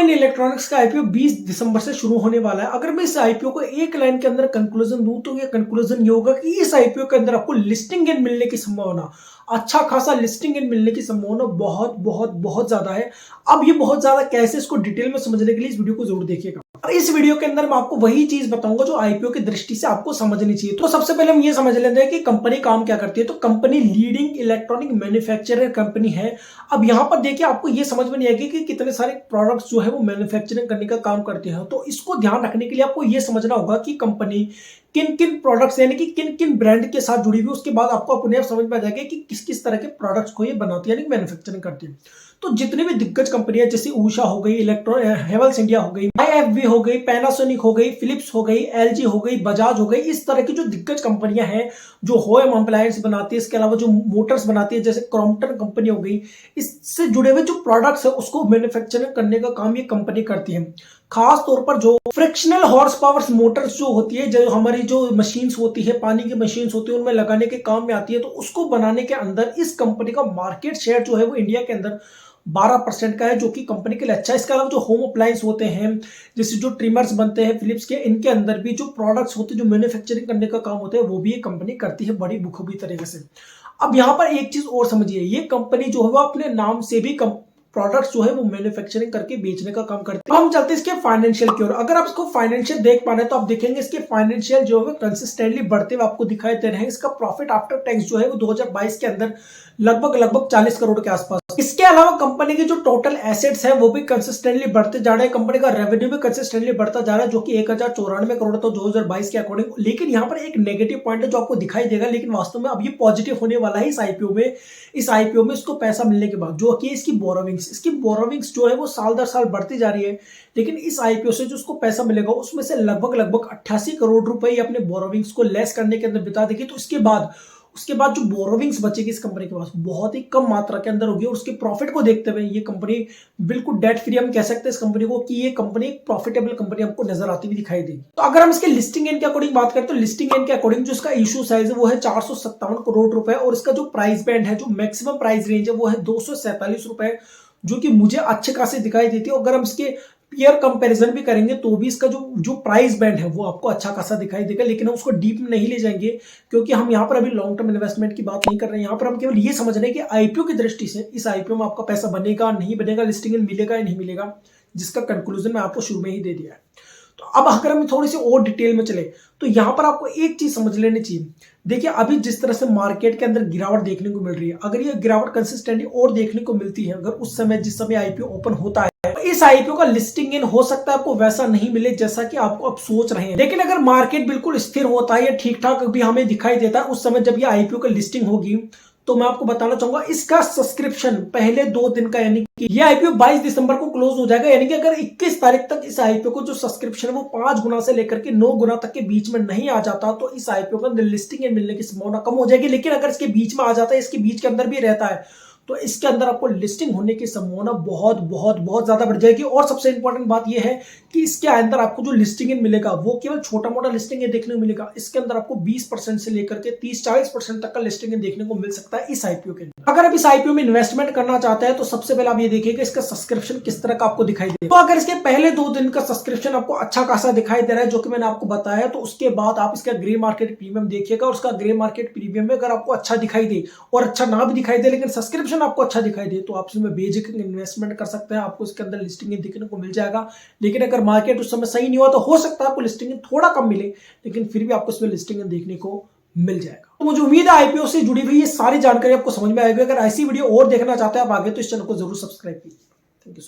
In electronics का IPO 20 दिसंबर से शुरू होने वाला है। अगर मैं इस आईपीओ को एक लाइन के अंदर कंक्लूजन दूं तो ये कंक्लूजन ये होगा कि इस आईपीओ के अंदर आपको लिस्टिंग गेन मिलने की संभावना, अच्छा खासा लिस्टिंग गेन मिलने की संभावना बहुत बहुत बहुत ज्यादा है। अब ये बहुत ज्यादा कैसे, इसको डिटेल में समझने के लिए इस वीडियो को जरूर देखिएगा। और इस वीडियो के अंदर मैं आपको वही चीज बताऊंगा जो आईपीओ की दृष्टि से आपको समझनी चाहिए। तो सबसे पहले हम ये समझ लेते हैं कि कंपनी काम क्या करती है। तो company leading electronic manufacturer company है। अब यहां पर देखिए, आपको ये समझ में नहीं आएगी कि कितने सारे प्रोडक्ट्स जो है वो मैन्युफैक्चरिंग करने का काम करते हैं। तो इसको ध्यान रखने के लिए आपको ये समझना होगा कि कंपनी किन किन प्रोडक्ट्स यानी कि किन किन ब्रांड के साथ जुड़ी हुई, उसके बाद आपको अपने आप समझ में आ जाएगा कि किस किस तरह के प्रोडक्ट्स को ये बनाती है यानी मैन्युफैक्चरिंग करती है। तो जितनी भी दिग्गज कंपनियां जैसे उषा हो गई, हेवल्स इंडिया हो गई, आईएफबी हो गई, पैनासोनिक हो गई, फिलिप्स हो गई, एलजी हो गई, बजाज हो गई, इस तरह की जो दिग्गज कंपनियां हैं जो होम अप्लायंस बनाती है, इसके अलावा जो मोटर्स बनाती है जैसे क्रॉम्पटन कंपनी हो गई, इससे जुड़े हुए जो प्रोडक्ट्स है उसको मैन्युफैक्चरिंग करने का काम ये कंपनी करती है। खास तौर पर जो फ्रिक्शनल हॉर्स पावर मोटर्स जो होती है, जो हमारी जो मशीन्स होती है, पानी की मशीन्स होती है, उनमें लगाने के काम में आती है। तो उसको बनाने के अंदर इस कंपनी का मार्केट शेयर जो है वो इंडिया के अंदर 12% का है, जो कि कंपनी के लिए अच्छा है। इसके अलावा जो होम अप्लायंस होते हैं जैसे जो ट्रिमर्स बनते हैं फिलिप्स के, इनके अंदर भी जो प्रोडक्ट्स होते हैं जो मैन्युफैक्चरिंग करने का काम होता है वो भी ये कंपनी करती है बड़ी बखूबी तरीके से। अब यहाँ पर एक चीज और समझिए, ये कंपनी जो है वो अपने नाम से भी प्रोडक्ट्स जो है वो मैन्युफैक्चरिंग करके बेचने का काम करते हैं। हम चलते हैं इसके फाइनेंशियल की ओर। अगर आप इसको फाइनेंशियल देख पा रहे हैं तो आप देखेंगे इसके फाइनेंशियल जो है कंसिस्टेंटली बढ़ते हुए आपको दिखाई दे रहे हैं। इसका प्रॉफिट आफ्टर टैक्स जो है वो 2022 के अंदर लगभग 40 करोड़ के आसपास। इसके अलावा कंपनी के जो टोटल एसेट्स है वो भी कंसिस्टेंटली बढ़ते जा रहे हैं। कंपनी का रेवेन्यू भी कंसिस्टेंटली बढ़ता जा रहा है जो कि 1094 करोड़ था 2022 के अकॉर्डिंग। लेकिन यहाँ पर एक नेगेटिव पॉइंट है जो आपको दिखाई देगा, लेकिन वास्तव में अब ये पॉजिटिव होने वाला है इस आईपीओ में इसको पैसा मिलने के बाद, जो कि इसकी बोरोविंग्स जो है वो साल दर साल बढ़ती जा रही है। लेकिन इस आईपीओ से जो उसको पैसा मिलेगा उसमें से लगभग 88 करोड़ रुपए अपने बोरोविंग्स को लेस करने के अंदर बिता देगी। तो उसके बाद जो बोरोविंग्स बचेगी इस कंपनी के पास बहुत ही कम मात्रा के अंदर होगी। और उसके प्रॉफिट को देखते हुए ये कंपनी बिल्कुल डेट फ्री, हम कह सकते हैं इस कंपनी को कि ये कंपनी एक प्रॉफिटेबल कंपनी हमको नजर आती हुई दिखाई देगी। तो अगर हम इसके लिस्टिंग गेन के अकॉर्डिंग बात करें तो लिस्टिंग गेन के अकॉर्डिंग जो इसका इशू साइज है वो है 457 करोड़ रुपए, और इसका जो प्राइस बैंड है, जो मैक्सिमम प्राइस रेंज है वो है 247 रुपए, जो कि मुझे अच्छे खासे दिखाई देती है। अगर हम इसके पीयर कंपैरिजन भी करेंगे तो भी इसका जो प्राइस बैंड है वो आपको अच्छा खासा दिखाई देगा। लेकिन हम उसको डीप में नहीं ले जाएंगे क्योंकि हम यहाँ पर अभी लॉन्ग टर्म इन्वेस्टमेंट की बात नहीं कर रहे हैं। यहाँ पर हम केवल ये समझ रहे हैं कि आईपीओ की दृष्टि से इस आईपीओ में आपका पैसा बनेगा नहीं बनेगा, लिस्टिंग मिलेगा या नहीं मिलेगा, जिसका कंक्लूजन मैं आपको शुरू में ही दे दिया है। तो अब अगर हम थोड़ी सी और डिटेल में चले तो यहां पर आपको एक चीज समझ लेनी चाहिए। देखिए, अभी जिस तरह से मार्केट के अंदर गिरावट देखने को मिल रही है, अगर ये गिरावट कंसिस्टेंटली और देखने को मिलती है, अगर उस समय जिस समय आईपीओ ओपन होता है, तो इस आईपीओ का लिस्टिंग इन हो सकता है आपको वैसा नहीं मिले जैसा कि आपको अब सोच रहे हैं। लेकिन अगर मार्केट बिल्कुल स्थिर होता है या ठीक ठाक भी हमें दिखाई देता है उस समय जब ये आईपीओ का लिस्टिंग होगी, तो मैं आपको बताना चाहूंगा इसका सब्सक्रिप्शन पहले 2 दिन का, यानी कि ये आईपीओ 22 दिसंबर को क्लोज हो जाएगा। यानी कि अगर 21 तारीख तक इस आईपीओ को जो सब्सक्रिप्शन है वो 5 गुना से लेकर के 9 गुना तक के बीच में नहीं आ जाता तो इस आईपीओ का लिस्टिंग मिलने की संभावना कम हो जाएगी। लेकिन अगर इसके बीच में आ जाता है, इसके बीच के अंदर भी रहता है, तो इसके अंदर आपको लिस्टिंग होने की संभावना बहुत बहुत बहुत ज्यादा बढ़ जाएगी। और सबसे इंपॉर्टेंट बात यह है कि इसके अंदर आपको जो लिस्टिंग इन मिलेगा वो केवल छोटा मोटा लिस्टिंग इन देखने को मिलेगा। इसके अंदर आपको 20% से लेकर के 30-40% तक का लिस्टिंग इन देखने को मिल सकता है इस आईपीओ के अंदर। अगर आप इस आईपीओ में इन्वेस्टमेंट करना चाहते हैं तो सबसे पहले आप ये देखिएगा इसका सब्सक्रिप्शन किस तरह का आपको दिखाई दे। तो अगर इसके पहले 2 दिन का सब्सक्रिप्शन आपको अच्छा खासा दिखाई दे रहा है जो कि मैंने आपको बताया, तो उसके बाद आप इसका ग्रे मार्केट प्रीमियम देखिएगा। और उसका ग्रे मार्केट प्रीमियम में अगर आपको अच्छा दिखाई दे और अच्छा ना भी दिखाई दे लेकिन सब्सक्रिप्शन आपको अच्छा दिखाई दे तो आप इसमें बेझिझक इन्वेस्टमेंट कर सकते हैं, आपको इसके अंदर लिस्टिंग देखने को मिल जाएगा। लेकिन अगर मार्केट उस समय सही नहीं हुआ तो हो सकता है आपको लिस्टिंग थोड़ा कम मिले, लेकिन फिर भी आपको इसमें लिस्टिंग देखने को मिल जाएगा। तो मुझे उम्मीद है आईपीओ से जुड़ी हुई ये सारी जानकारी आपको समझ में आएगी। अगर ऐसी वीडियो और देखना चाहते हैं आप आगे तो इस चैनल को जरूर सब्सक्राइब कीजिए। Thank you.